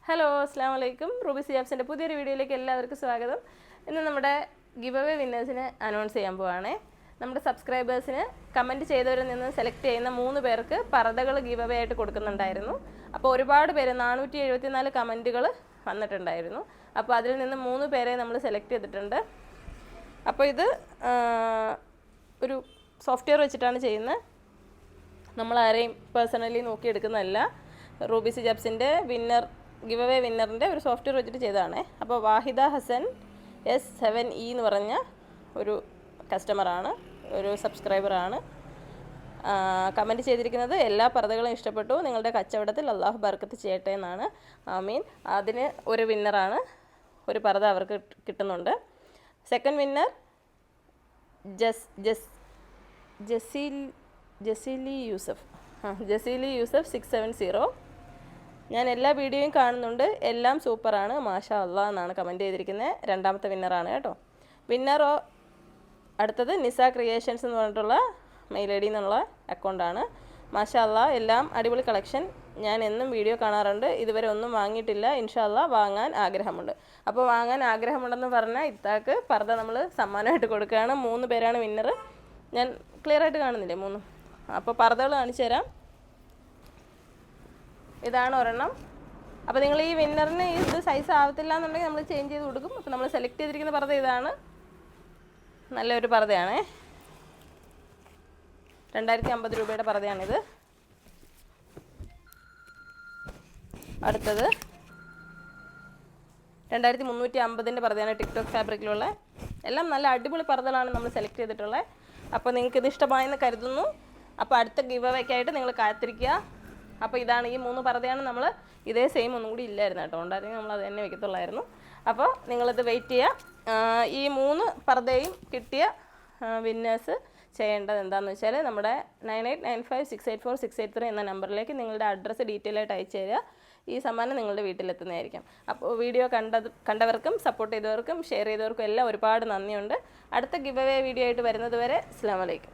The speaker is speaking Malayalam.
ഹലോ അസ്സാം വലൈക്കും. റൂബീസ് ജാബ്സിൻ്റെ പുതിയൊരു വീഡിയോയിലേക്ക് എല്ലാവർക്കും സ്വാഗതം. ഇന്ന് നമ്മുടെ ഗിവ് അവേ വിന്നേഴ്സിനെ അനൗൺസ് ചെയ്യാൻ പോവുകയാണ്. നമ്മുടെ സബ്സ്ക്രൈബേഴ്സിന് കമൻറ്റ് ചെയ്തവരിൽ നിന്ന് സെലക്ട് ചെയ്യുന്ന 3 പേർക്ക് പർദ്ദകൾ ഗിവ് അവേ ആയിട്ട് കൊടുക്കുന്നുണ്ടായിരുന്നു. അപ്പോൾ ഒരുപാട് പേര് 474 കമൻറ്റുകൾ വന്നിട്ടുണ്ടായിരുന്നു. അപ്പോൾ അതിൽ നിന്ന് 3 പേരെ നമ്മൾ സെലക്ട് ചെയ്തിട്ടുണ്ട്. അപ്പോൾ ഇത് ഒരു സോഫ്റ്റ്വെയർ വെച്ചിട്ടാണ് ചെയ്യുന്നത്. നമ്മൾ ആരെയും പേഴ്സണലി നോക്കിയെടുക്കുന്നതല്ല. റൂബീസ് ജാബ്സിൻ്റെ ഗിവ് അവേ വിന്നറിൻ്റെ ഒരു സോഫ്റ്റ്വെയർ വെച്ചിട്ട് ചെയ്തതാണ്. അപ്പോൾ വാഹിദ ഹസൻ S7E എന്ന് പറഞ്ഞ ഒരു കസ്റ്റമറാണ്, ഒരു സബ്സ്ക്രൈബറാണ്. കമൻറ്റ് ചെയ്തിരിക്കുന്നത് എല്ലാ പർദ്ദകളും ഇഷ്ടപ്പെട്ടു, നിങ്ങളുടെ കച്ചവടത്തിൽ അള്ളാഹു ബർക്കത്ത് ചെയ്യട്ടെ എന്നാണ്. ആമീൻ. അതിന് ഒരു വിന്നറാണ്, ഒരു പർദ്ദ അവർക്ക് കിട്ടുന്നുണ്ട്. Second winner Jaseeli Yusuf 670. ഞാൻ എല്ലാ വീഡിയോയും കാണുന്നുണ്ട്, എല്ലാം സൂപ്പറാണ്, മാഷാ അള്ളാ എന്നാണ് കമൻറ്റ് ചെയ്തിരിക്കുന്നത്. രണ്ടാമത്തെ വിന്നറാണ് കേട്ടോ. വിന്നറോ അടുത്തത് നിസ ക്രിയേഷൻസ് എന്ന് പറഞ്ഞിട്ടുള്ള മെയിൽ ഐ ഡി എന്നുള്ള അക്കൗണ്ടാണ്. മാഷാ അള്ളാ, എല്ലാം അടിപൊളി കളക്ഷൻ. ഞാൻ എന്നും വീഡിയോ കാണാറുണ്ട്, ഇതുവരെ ഒന്നും വാങ്ങിയിട്ടില്ല. ഇൻഷാ അള്ളാ വാങ്ങാൻ ആഗ്രഹമുണ്ട്. അപ്പോൾ വാങ്ങാൻ ആഗ്രഹമുണ്ടെന്ന് പറഞ്ഞാൽ ഇത്താക്ക് പർദ്ദ നമ്മൾ സമ്മാനമായിട്ട് കൊടുക്കുകയാണ്. 3 പേരാണ് വിന്നർ. ഞാൻ ക്ലിയർ ആയിട്ട് കാണുന്നില്ലേ 3? അപ്പോൾ പർദ്ദകൾ കാണിച്ചു തരാം. ഇതാണ് ഒരെണ്ണം. അപ്പോൾ നിങ്ങൾ ഈ വിന്നറിന് ഇത് സൈസ് ആവത്തില്ല എന്നുണ്ടെങ്കിൽ നമ്മൾ ചേഞ്ച് ചെയ്ത് കൊടുക്കും. അപ്പോൾ നമ്മൾ സെലക്ട് ചെയ്തിരിക്കുന്ന പർദ്ദ ഇതാണ്. നല്ലൊരു പർദ്ദയാണ്, 2050 രൂപയുടെ പർദ്ദയാണിത്. അടുത്തത് 2350 പർദ്ദയാണ്, ടിക്ടോക്ക് ഫാബ്രിക്കിലുള്ള. എല്ലാം നല്ല അടിപൊളി പർദ്ദകളാണ് നമ്മൾ സെലക്ട് ചെയ്തിട്ടുള്ളത്. അപ്പോൾ നിങ്ങൾക്കിത് ഇഷ്ടമായെന്ന് കരുതുന്നു. അപ്പോൾ അടുത്ത ഗിവ് അവേക്കായിട്ട് നിങ്ങൾ കാത്തിരിക്കുക. അപ്പോൾ ഇതാണ് ഈ 3 പർദ്ദയാണ്. നമ്മൾ ഇതേ സെയിം ഒന്നും കൂടി ഇല്ലായിരുന്നു കേട്ടോ, ഉണ്ടായിരുന്നെങ്കിൽ നമ്മൾ അത് തന്നെ വെക്കത്തുള്ളായിരുന്നു. അപ്പോൾ നിങ്ങളിത് വെയിറ്റ് ചെയ്യുക. ഈ 3 പർദ്ദയും കിട്ടിയ വിന്നേഴ്സ് ചെയ്യേണ്ടത് എന്താണെന്ന് വെച്ചാൽ നമ്മുടെ 9895684683 എന്ന നമ്പറിലേക്ക് നിങ്ങളുടെ അഡ്രസ്സ് ഡീറ്റെയിൽ ആയിട്ട് അയച്ചു തരിക. ഈ സമ്മാനം നിങ്ങളുടെ വീട്ടിലെത്തുന്നതായിരിക്കും. അപ്പോൾ വീഡിയോ കണ്ടവർക്കും സപ്പോർട്ട് ചെയ്തവർക്കും ഷെയർ ചെയ്തവർക്കും എല്ലാം ഒരുപാട് നന്ദിയുണ്ട്. അടുത്ത ഗിവ് അവേ വീഡിയോ ആയിട്ട് വരുന്നത് വരെ അസ്സലാമു അലൈക്കും.